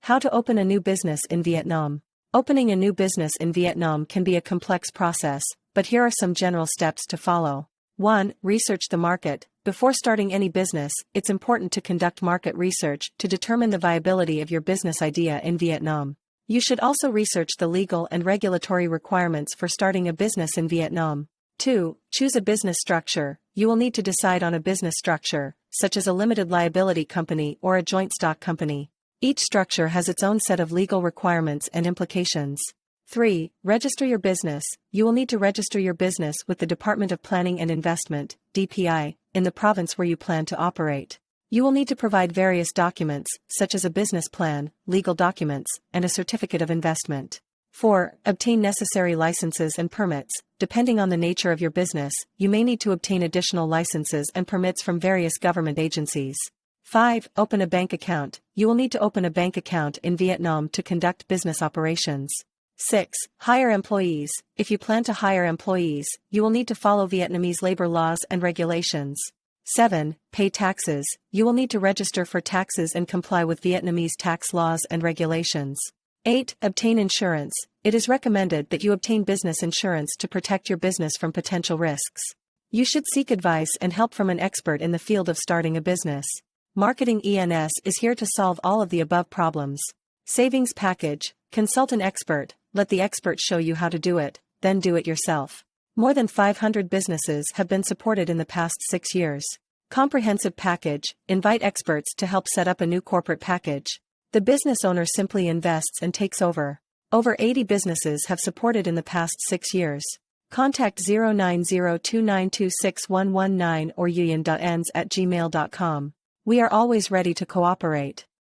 How to open a new business in Vietnam. Opening a new business in Vietnam can be a complex process, but here are some general steps to follow. 1. Research the market. Before starting any business, it's important to conduct market research to determine the viability of your business idea in Vietnam. You should also research the legal and regulatory requirements for starting a business in Vietnam. 2. Choose a business structure. You will need to decide on a business structure, such as a limited liability company or a joint stock company. Each structure has its own set of legal requirements and implications. 3. Register your business. You will need to register your business with the Department of Planning and Investment, DPI, in the province where you plan to operate. You will need to provide various documents, such as a business plan, legal documents, and a certificate of investment. 4. Obtain necessary licenses and permits. Depending on the nature of your business, you may need to obtain additional licenses and permits from various government agencies. 5. Open a bank account. You will need to open a bank account in Vietnam to conduct business operations. 6. Hire employees. If you plan to hire employees, you will need to follow Vietnamese labor laws and regulations. 7. Pay taxes. You will need to register for taxes and comply with Vietnamese tax laws and regulations. 8. Obtain insurance. It is recommended that you obtain business insurance to protect your business from potential risks. You should seek advice and help from an expert in the field of starting a business. Marketing ENS is here to solve all of the above problems. Savings package. Consult an expert, let the expert show you how to do it, then do it yourself. More than 500 businesses have been supported in the past 6 years. Comprehensive package. Invite experts to help set up a new corporate package. The business owner simply invests and takes over. Over 80 businesses have supported in the past 6 years. Contact 0902926119 or uyen.ens@gmail.com. We are always ready to cooperate.